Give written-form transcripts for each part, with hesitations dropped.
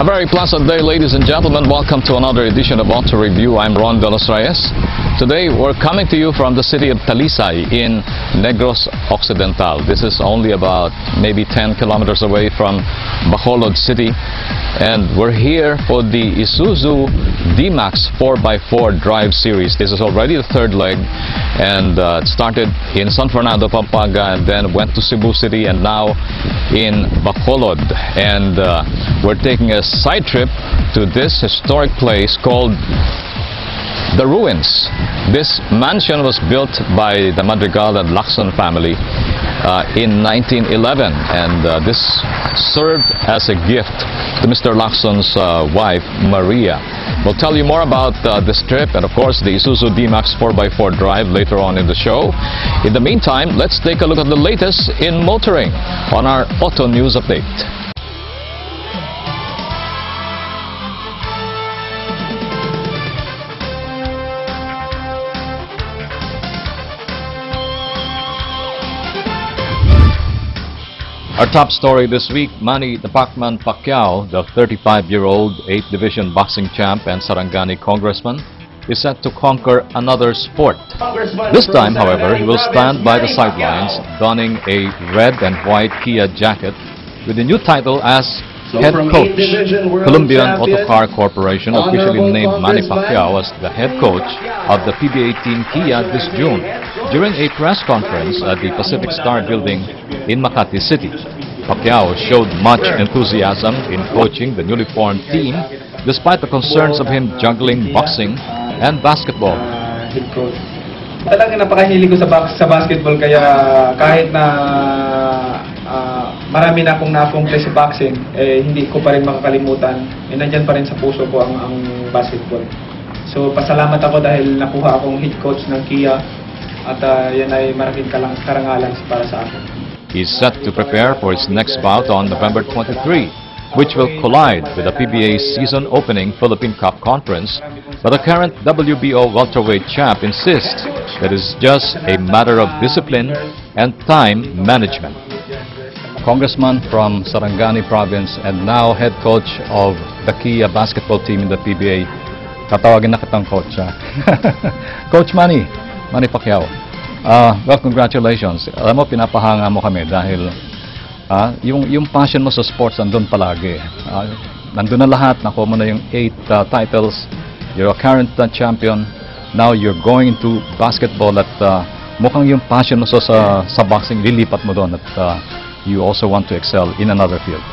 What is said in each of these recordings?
A very pleasant day, ladies and gentlemen. Welcome to another edition of Auto Review. I'm Ron De Los Reyes. Today we're coming to you from the city of Talisay in Negros Occidental. This is only about maybe 10 kilometers away from Bacolod City, and we're here for the Isuzu D-Max 4x4 Drive Series. This is already the third leg, and it started in San Fernando, Pampanga, and then went to Cebu City, and now in Bacolod. And we're taking a side trip to this historic place called The Ruins. This mansion was built by the Madrigal and Lacson family in 1911, and this served as a gift to Mr. Lacson's wife, Maria. We'll tell you more about this trip and, of course, the Isuzu D-Max 4x4 Drive later on in the show. In the meantime, let's take a look at the latest in motoring on our Auto News Update. Our top story this week, Manny Pacquiao, the 35-year-old 8th Division boxing champ and Sarangani congressman, is set to conquer another sport. This time, however, he will stand by the sidelines, donning a red and white Kia jacket with the new title as head coach. Colombian Autocar Corporation officially named Manny Pacquiao as the head coach of the PBA team Kia this June during a press conference at the Pacific Star Building in Makati City. Pacquiao showed much enthusiasm in coaching the newly formed team despite the concerns of him juggling boxing and basketball. Head coach. Talagang napakahilig ko sa basketball, kaya kahit na marami na akong na-accomplish sa boxing, hindi ko pa rin makakalimutan. Nandyan pa rin sa puso ko ang basketball. So pasalamat ako dahil nakuha akong head coach ng Kia, at yan ay malaking karangalan para sa akin. He's set to prepare for his next bout on November 23, which will collide with the PBA's season-opening Philippine Cup Conference, but the current WBO welterweight champ insists that it's just a matter of discipline and time management. Congressman from Sarangani province and now head coach of the Kia basketball team in the PBA. Tatawagin na kitang coach. Coach Manny Pacquiao. Well, congratulations. Alam mo, pinapahanga mo kami dahil yung passion mo sa sports nandun palagi. Nandun na lahat. Nakuha mo na yung 8 titles. You're a current champion. Now you're going into basketball at mukhang yung passion mo sa boxing, lilipat mo doon at you also want to excel in another field.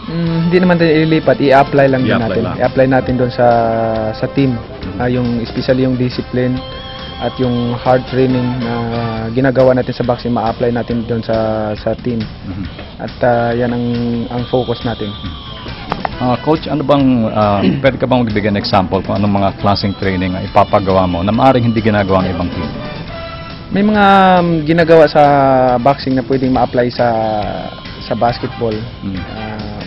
Hindi naman tayo ililipat, i-apply lang din natin. I-apply natin doon sa team. Yung especially yung discipline at yung hard training na ginagawa natin sa boxing, ma-apply natin doon sa team. At yan ang focus natin. Coach, ano bang pwede ka bang magbigay ng example kung anong mga klaseng training ang ipapagawa mo na maaaring hindi ginagawa ng ibang team? May mga ginagawa sa boxing na pwedeng ma-apply sa basketball.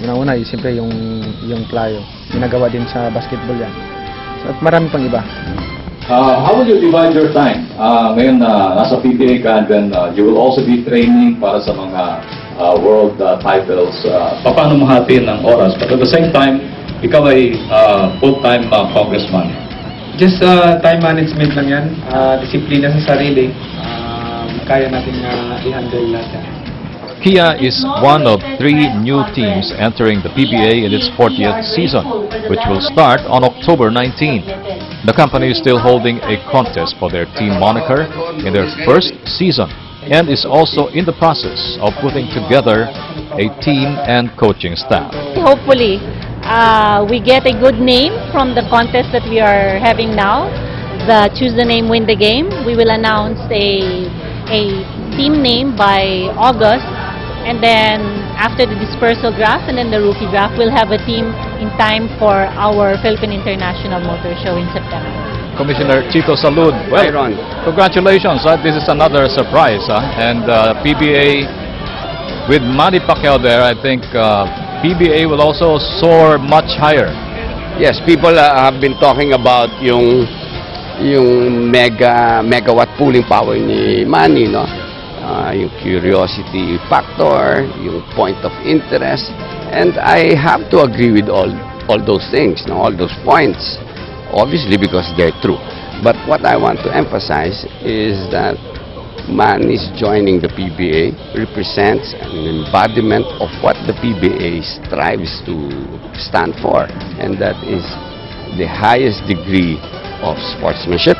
Una-una, siyempre yung playo. Ginagawa din sa basketball yan. So, at marami pang iba. How will you divide your time? Ngayon nasa PBA ka, and then you will also be training para sa mga world titles. Paano mo hatiin ang oras? But at the same time, ikaw ay full-time congressman. Just time management lang yan. Disiplina sa sarili. Kaya natin i-handle lahat yan. Kia is one of 3 new teams entering the PBA in its 40th season, which will start on October 19. The company is still holding a contest for their team moniker in their first season and is also in the process of putting together a team and coaching staff. Hopefully, we get a good name from the contest that we are having now. The Choose the Name, Win the Game. We will announce a team name by August. And then after the dispersal draft and then the rookie draft, we'll have a team in time for our Philippine International Motor Show in September. Commissioner Chito Salud, well, congratulations. This is another surprise. And PBA, with Manny Pacquiao there, I think PBA will also soar much higher. Yes, people have been talking about yung megawatt pulling power ni Manny, no? Yung curiosity factor, yung point of interest, And I have to agree with all those things, no, all those points, obviously because they're true. But what I want to emphasize is that Manny's joining the PBA represents an embodiment of what the PBA strives to stand for, and that is the highest degree of sportsmanship,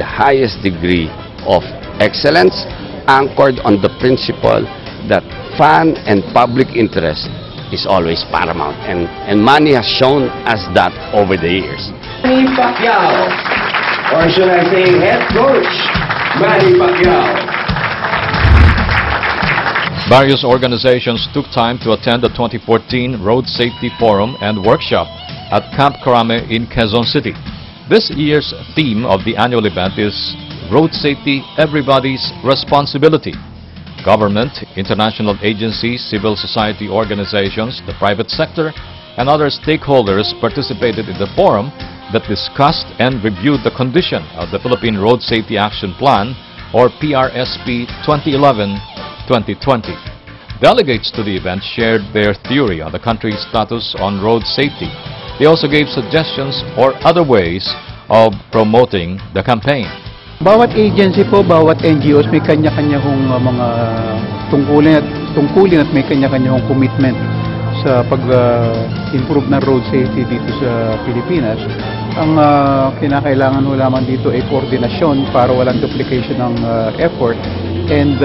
the highest degree of excellence, anchored on the principle that fan and public interest is always paramount, and Manny has shown us that over the years. Manny Pacquiao, or should I say head coach, Manny Pacquiao. Various organizations took time to attend the 2014 Road Safety Forum and Workshop at Camp Crame in Quezon City. This year's theme of the annual event is Road Safety, Everybody's Responsibility. Government, international agencies, civil society organizations, the private sector, and other stakeholders participated in the forum that discussed and reviewed the condition of the Philippine Road Safety Action Plan, or PRSP 2011-2020. Delegates to the event shared their theory on the country's status on road safety. They also gave suggestions or other ways of promoting the campaign. Bawat agency po, bawat NGOs may kanya-kanya hong mga tungkulin at may kanya-kanya hong commitment sa pag-improve ng road safety dito sa Pilipinas. Ang kinakailangan ho lamang dito ay koordinasyon para walang duplication ng effort and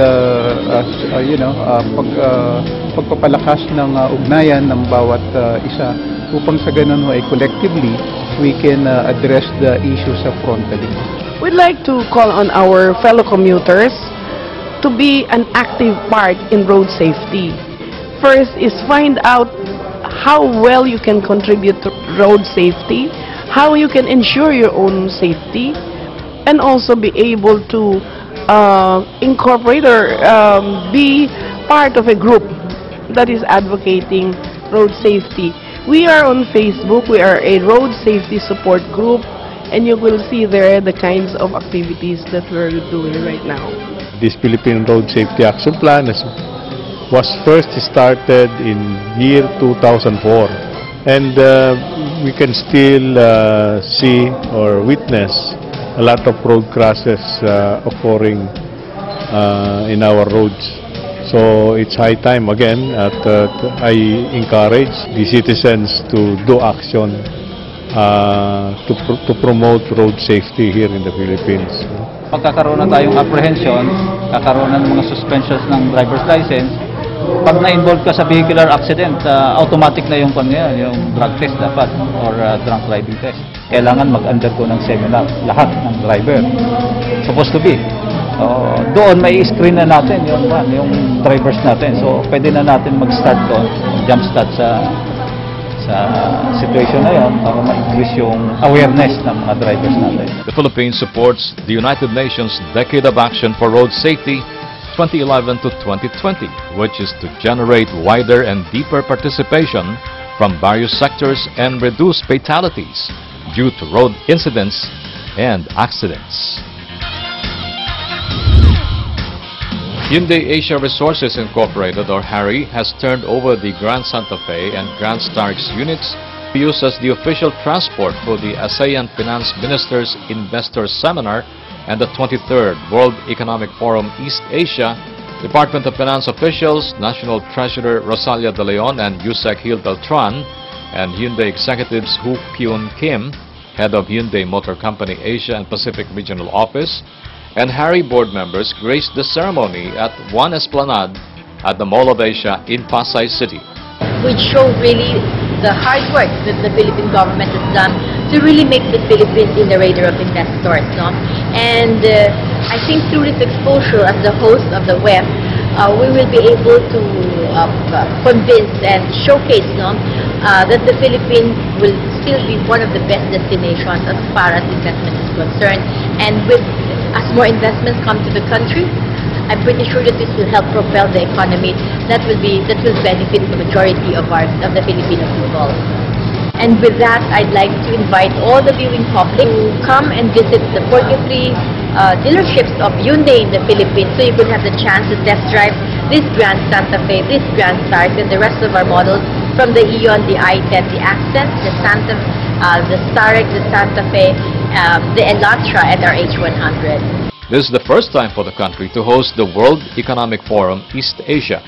pagpapalakas ng ugnayan ng bawat isa upang sa ganun ho ay collectively we can address the issues frontally. We'd like to call on our fellow commuters to be an active part in road safety. First is find out how well you can contribute to road safety, how you can ensure your own safety, and also be able to incorporate or be part of a group that is advocating road safety. We are on Facebook. We are a road safety support group, and you will see there the kinds of activities that we're doing right now. This Philippine Road Safety Action Plan was first started in year 2004, and we can still see or witness a lot of road crashes occurring in our roads. So it's high time again that I encourage the citizens to do action to promote road safety here in the Philippines. Pagkakaroon na tayong apprehension, kakaroon ng mga suspensions ng driver's license, pag na-involve ka sa vehicular accident, automatic na yung drug test dapat or drunk driving test. Kailangan mag-undergo ng seminar lahat ng driver. Supposed to be. Doon may screen na natin yung drivers natin. So pwede na natin mag-start doon, jump start sa situation na yun para ma-increase yung awareness ng mga drivers natin. The Philippines supports the United Nations Decade of Action for Road Safety 2011 to 2020, which is to generate wider and deeper participation from various sectors and reduce fatalities due to road incidents and accidents. Hyundai Asia Resources Incorporated, or HARI, has turned over the Grand Santa Fe and Grand Starks units to use as the official transport for the ASEAN Finance Ministers Investors Seminar and the 23rd World Economic Forum East Asia. Department of Finance officials, National Treasurer Rosalia De Leon and Yusek Hil Beltran, and Hyundai executives Hu Kyun Kim, head of Hyundai Motor Company Asia and Pacific Regional Office, and HARI board members graced the ceremony at One Esplanade at the Mall of Asia in Pasay City. Which show really the hard work that the Philippine government has done to really make the Philippines in the radar of investors. No? And I think through this exposure as the host of the WEF, we will be able to convince and showcase that the Philippines will still be one of the best destinations as far as investment is concerned. And as more investments come to the country, I'm pretty sure that this will help propel the economy. That will benefit the majority of the Filipino people. And with that, I'd like to invite all the viewing public to come and visit the 43 dealerships of Hyundai in the Philippines, so you will have the chance to test drive this Grand Santa Fe, this Grand Stars, and the rest of our models from the Eon, the i10, the Accent, the Starrex, the Santa Fe, the Elantra, and our H100. This is the first time for the country to host the World Economic Forum East Asia.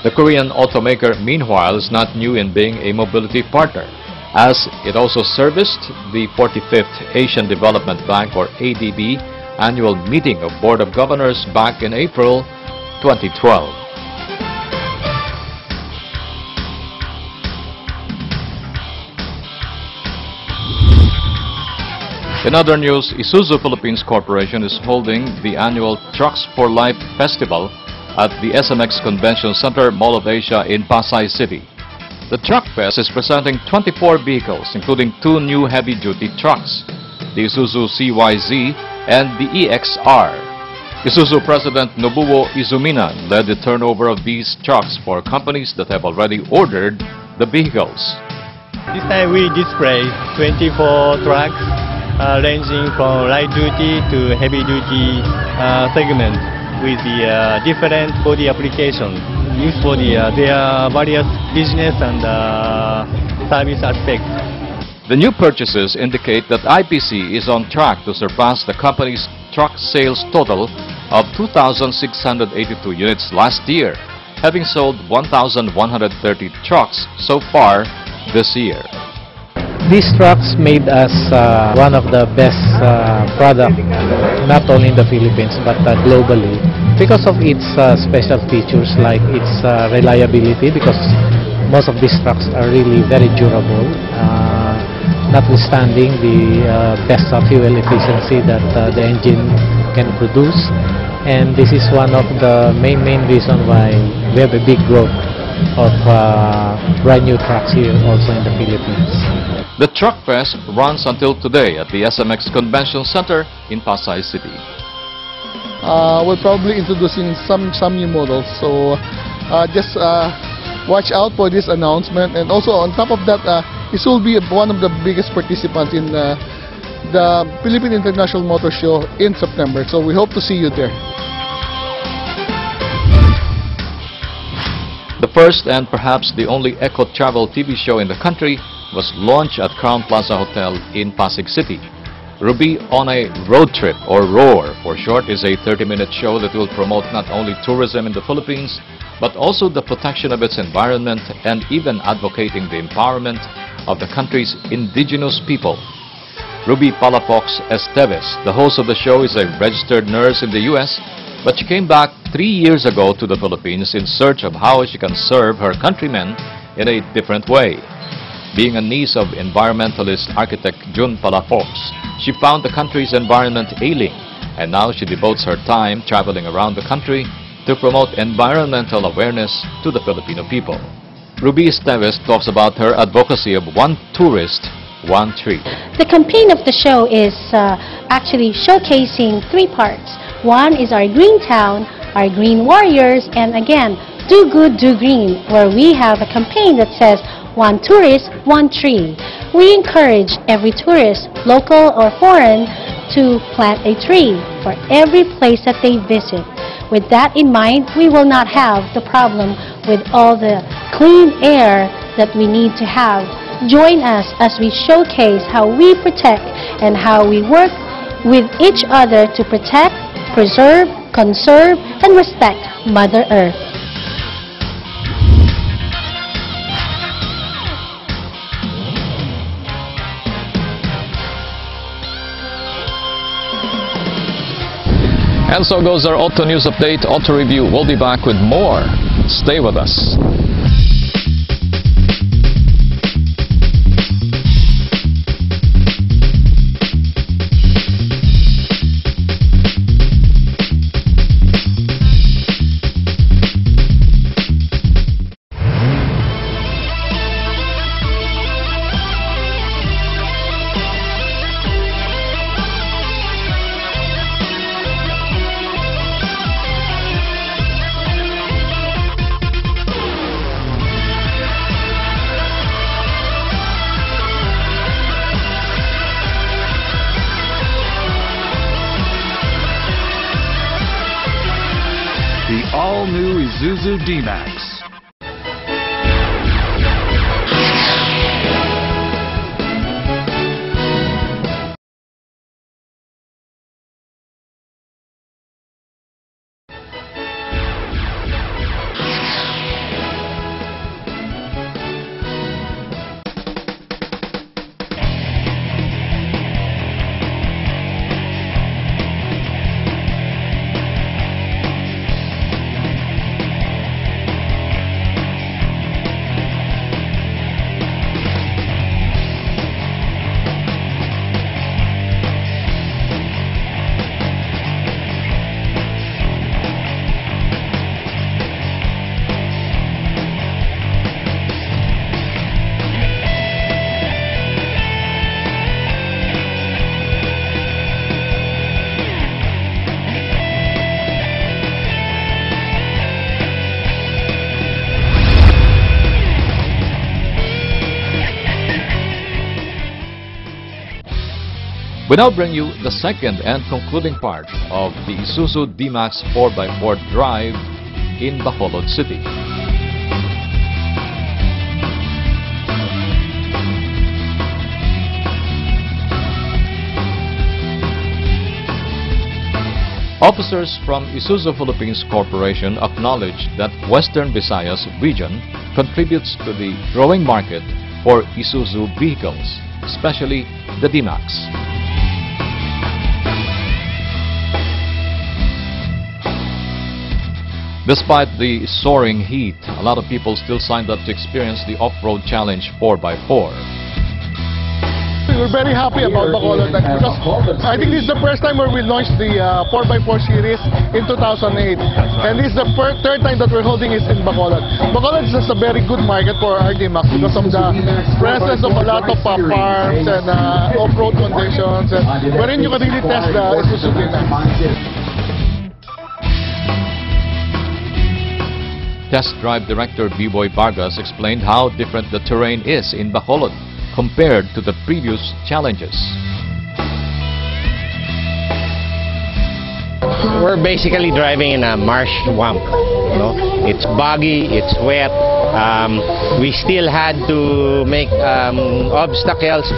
The Korean automaker, meanwhile, is not new in being a mobility partner, as it also serviced the 45th Asian Development Bank, or ADB, annual meeting of Board of Governors back in April 2012. In other news, Isuzu Philippines Corporation is holding the annual Trucks for Life Festival at the SMX Convention Center, Mall of Asia in Pasay City. The Truck Fest is presenting 24 vehicles, including 2 new heavy-duty trucks, the Isuzu CYZ and the EXR. Isuzu President Nobuo Izumina led the turnover of these trucks for companies that have already ordered the vehicles. This time we display 24 trucks ranging from light duty to heavy duty segment with the different body applications used for their various business and service aspects. The new purchases indicate that IPC is on track to surpass the company's truck sales total of 2,682 units last year, having sold 1,130 trucks so far this year. These trucks made us one of the best product, not only in the Philippines but globally, because of its special features like its reliability, because most of these trucks are really very durable, notwithstanding the best fuel efficiency that the engine can produce. And this is one of the main reason why we have a big growth of brand new trucks here also in the Philippines. The Truck Fest runs until today at the SMX Convention Center in Pasay City. We're probably introducing some new models, so just watch out for this announcement. And also on top of that, this will be one of the biggest participants in the Philippine International Motor Show in September, so we hope to see you there. The first and perhaps the only eco-travel TV show in the country was launched at Crown Plaza Hotel in Pasig City. Ruby on a Road Trip, or ROAR for short, is a 30-minute show that will promote not only tourism in the Philippines, but also the protection of its environment and even advocating the empowerment of the country's indigenous people. Ruby Palafox Esteves, the host of the show, is a registered nurse in the U.S., but she came back 3 years ago to the Philippines in search of how she can serve her countrymen in a different way. Being a niece of environmentalist architect Jun Palafox, she found the country's environment ailing, and now she devotes her time traveling around the country to promote environmental awareness to the Filipino people. Ruby Esteves talks about her advocacy of one tourist, one tree. The campaign of the show is actually showcasing 3 parts. One is our green town, our green warriors, and again, do good, do green, where we have a campaign that says, one tourist, one tree. We encourage every tourist, local or foreign, to plant a tree for every place that they visit. With that in mind, we will not have the problem with all the clean air that we need to have. Join us as we showcase how we protect and how we work with each other to protect, preserve, conserve, and respect Mother Earth. And so goes our Auto News Update, Auto Review. We'll be back with more. Stay with us. The all-new Isuzu D-Max. We now bring you the second and concluding part of the Isuzu D-Max 4x4 drive in Bacolod City. Officers from Isuzu Philippines Corporation acknowledge that Western Visayas region contributes to the growing market for Isuzu vehicles, especially the D-Max. Despite the soaring heat, a lot of people still signed up to experience the off-road challenge 4x4. We're very happy about Bacolod because I think this is the first time where we launched the 4x4 series in 2008. And this is the third time that we're holding it in Bacolod. Bacolod is just a very good market for our D-Max because of the presence of a lot of farms and off-road conditions, and wherein you can really test the Isuzu D-Max. Test Drive Director B-Boy Vargas explained how different the terrain is in Bacolod compared to the previous challenges. We're basically driving in a marsh swamp. You know, it's boggy, it's wet. We still had to make obstacles.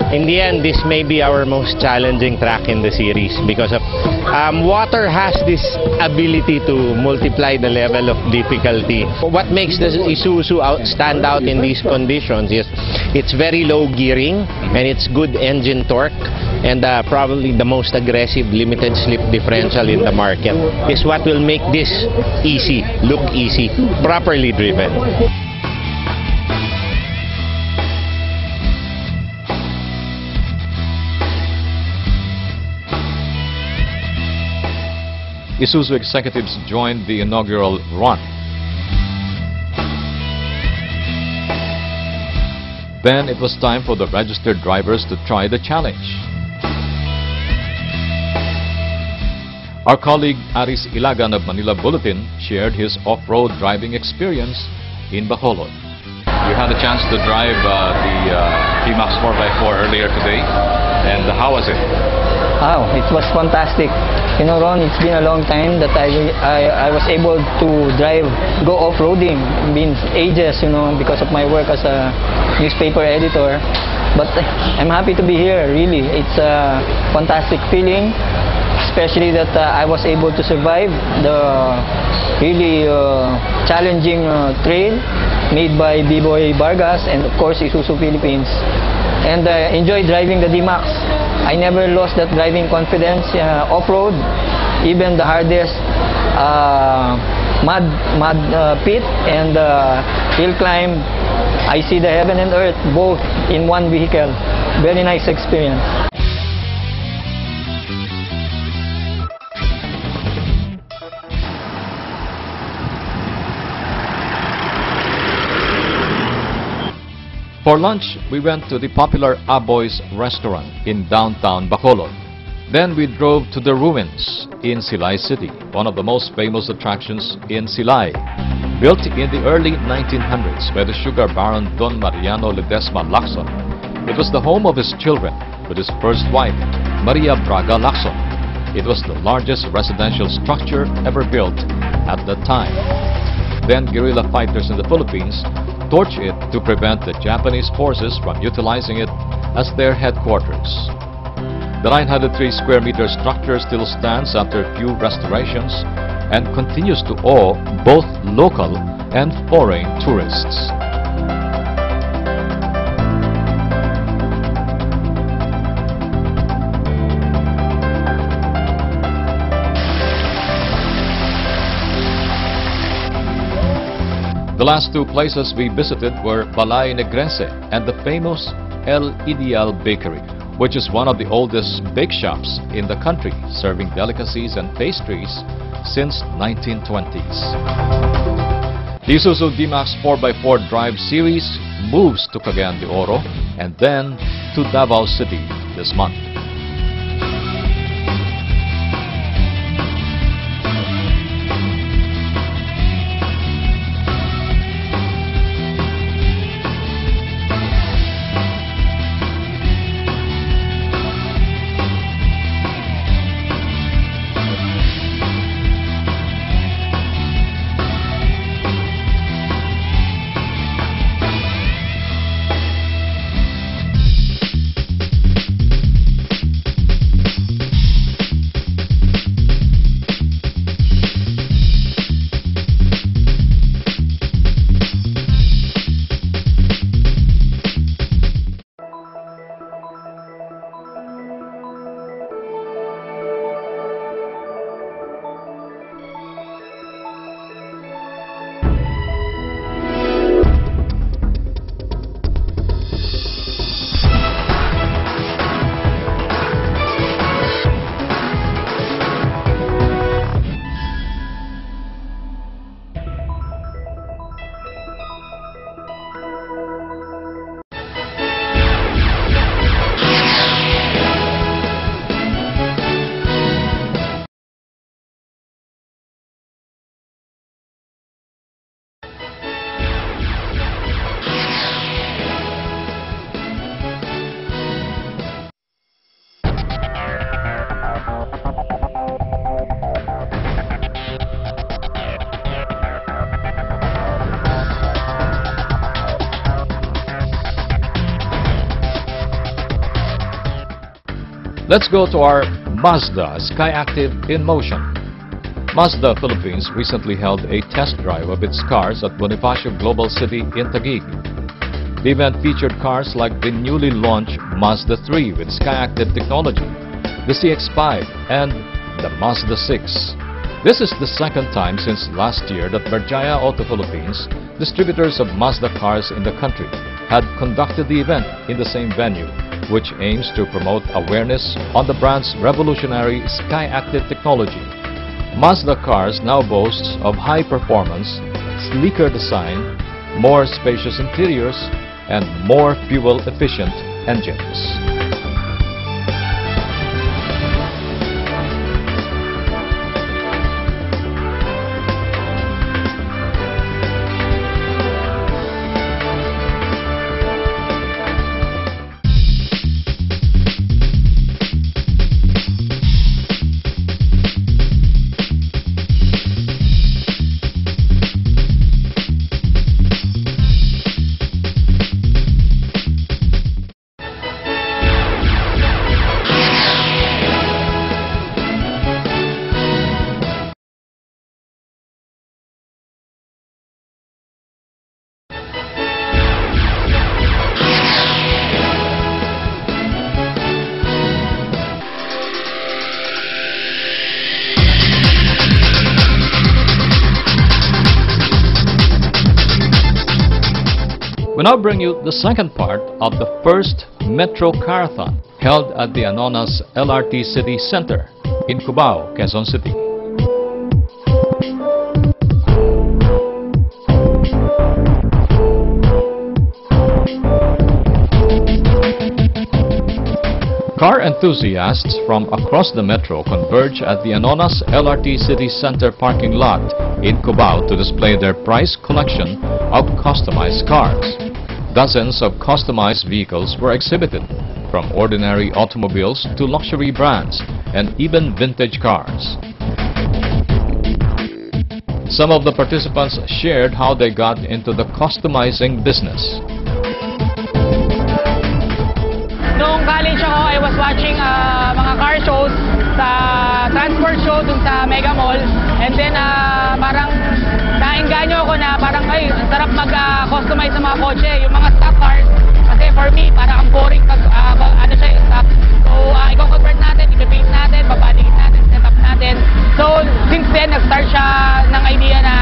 In the end, this may be our most challenging track in the series because of water has this ability to multiply the level of difficulty. What makes the Isuzu stand out in these conditions is it's very low gearing and it's good engine torque, and probably the most aggressive limited slip differential in the market is what will make this easy, look easy, properly driven. Isuzu executives joined the inaugural run. Then it was time for the registered drivers to try the challenge. Our colleague Aris Ilagan of Manila Bulletin shared his off-road driving experience in Bacolod. You had a chance to drive the D-Max 4x4 earlier today, and how was it? Wow, it was fantastic. You know, Ron, it's been a long time that I was able to go off-roading. It's been ages, you know, because of my work as a newspaper editor. But I'm happy to be here, really. It's a fantastic feeling, especially that I was able to survive the really challenging trail made by B-Boy Vargas and, of course, Isuzu Philippines. And enjoy driving the D-Max. I never lost that driving confidence off-road, even the hardest mud pit and hill climb. I see the heaven and earth both in one vehicle. Very nice experience. For lunch, we went to the popular Aboy's restaurant in downtown Bacolod. Then we drove to the ruins in Silay City, one of the most famous attractions in Silay. Built in the early 1900s by the sugar baron Don Mariano Ledesma Lacson, it was the home of his children with his first wife, Maria Braga Lacson. It was the largest residential structure ever built at that time. Then guerrilla fighters in the Philippines torched it to prevent the Japanese forces from utilizing it as their headquarters. The 903 square meter structure still stands after a few restorations and continues to awe both local and foreign tourists. The last two places we visited were Balay Negrese and the famous El Ideal Bakery, which is one of the oldest bake shops in the country, serving delicacies and pastries since 1920s. The Isuzu D-Max 4x4 Drive Series moves to Cagayan de Oro and then to Davao City this month. Let's go to our Mazda Sky Active in motion. Mazda Philippines recently held a test drive of its cars at Bonifacio Global City in Taguig. The event featured cars like the newly launched Mazda 3 with Sky Active technology, the CX-5 and the Mazda 6. This is the second time since last year that Berjaya Auto Philippines, distributors of Mazda cars in the country, had conducted the event in the same venue, which aims to promote awareness on the brand's revolutionary Sky Active technology. Mazda cars now boasts of high performance, sleeker design, more spacious interiors, and more fuel-efficient engines. We now bring you the second part of the first Metro Carathon held at the Anonas LRT City Center in Cubao, Quezon City. Car enthusiasts from across the metro converge at the Anonas LRT City Center parking lot in Cubao to display their prize collection of customized cars. Dozens of customized vehicles were exhibited, from ordinary automobiles to luxury brands and even vintage cars. Some of the participants shared how they got into the customizing business. Noong college ako, I was watching mga car shows sa transport show dun sa Mega Mall. And then parang nainganyo ako na parang ay, ang sarap mag-customize sa mga kotse, yung mga stock cars. Kasi for me, parang ang boring pag ano siya, stock. So i-convert natin, i-paint natin, babaligin natin, set up natin. So since then, nag-start siya ng idea na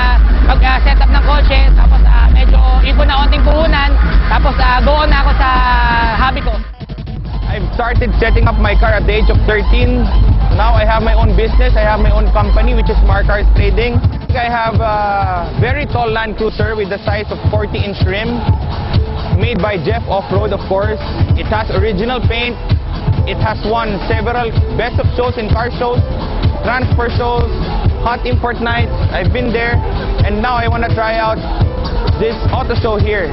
mag-set up ng kotse. Tapos medyo ipon na konting puhunan. Tapos go on na ako sa hobby ko. I've started setting up my car at the age of 13. Now I have my own business. I have my own company, which is Smart Cars Trading. I have a very tall Land Cruiser with the size of 40-inch rim, made by Jeff Off-Road, of course. It has original paint. It has won several best of shows in car shows, transfer shows, hot import nights. I've been there, and now I want to try out this auto show here.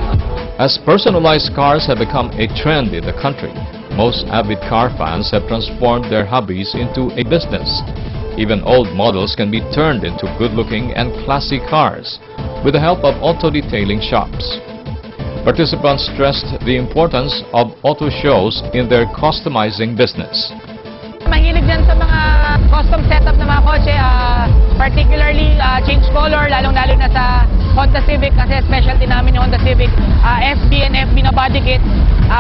As personalized cars have become a trend in the country, most avid car fans have transformed their hobbies into a business. Even old models can be turned into good-looking and classy cars with the help of auto detailing shops. Participants stressed the importance of auto shows in their customizing business. Mahilig dyan sa mga custom setup ng mga kotse, particularly change color, lalong-lalo na sa Honda Civic kasi specialty namin yung Honda Civic, SB and FB na body kit.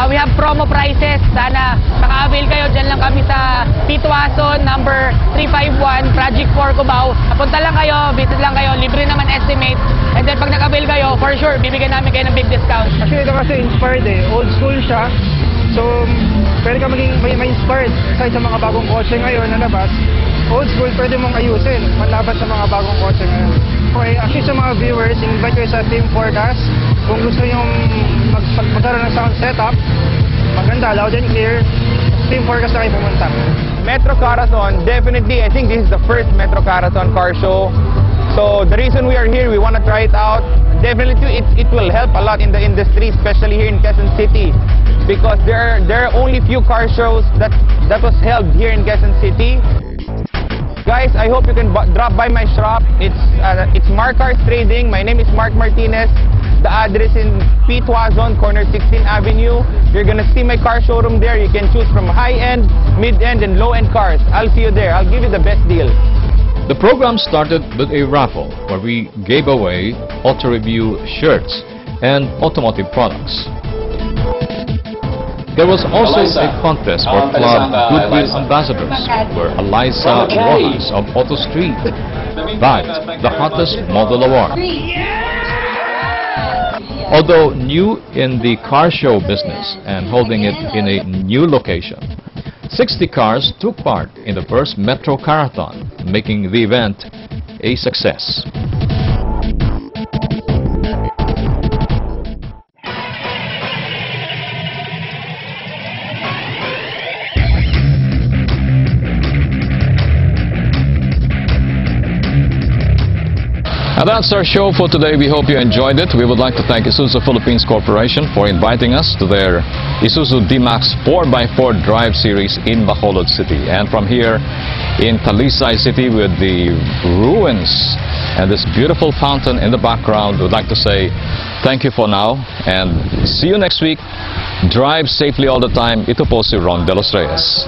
We have promo prices. Sana maka-avail kayo. Dyan lang kami sa Pituason, number 351, Project 4 Cubao. Punta lang kayo, visit lang kayo, libre naman estimate. And then pag nag-avail kayo, for sure, bibigyan namin kayo ng big discount. Actually, ito kasi inspired old school siya. So, pwede ka maging may inspired sa mga bagong kotse ngayon na labas. Old school, pwede mong ayusin, panlaban sa mga bagong kotse ngayon. Okay, actually sa mga viewers, invite kayo sa Team Forecast. Kung gusto nyo magkaroon ng sound setup, maganda, loud and clear, Team Forecast na kayo pumunta. Metro Carathon, definitely, I think this is the first Metro Carathon car show. So the reason we are here, we want to try it out. Definitely, it will help a lot in the industry, especially here in Quezon City. Because there are only few car shows that was held here in Quezon City. Guys, I hope you can drop by my shop. It's Mark Cars Trading. My name is Mark Martinez. The address in P. Tuazon, corner 16th Avenue. You're gonna see my car showroom there. You can choose from high-end, mid-end, and low-end cars. I'll see you there. I'll give you the best deal. The program started with a raffle where we gave away Auto Review shirts and automotive products. There was also a contest for Club Goodwill Ambassadors, where Eliza Rojas of Auto Street bagged the hottest model award. Although new in the car show business and holding it in a new location, 60 cars took part in the first Metro Carathon, making the event a success. And that's our show for today. We hope you enjoyed it. We would like to thank Isuzu Philippines Corporation for inviting us to their Isuzu D-Max 4x4 Drive Series in Bacolod City. And from here in Talisay City with the ruins and this beautiful fountain in the background, we'd like to say thank you for now and see you next week. Drive safely all the time. Ito po si Ron De Los Reyes.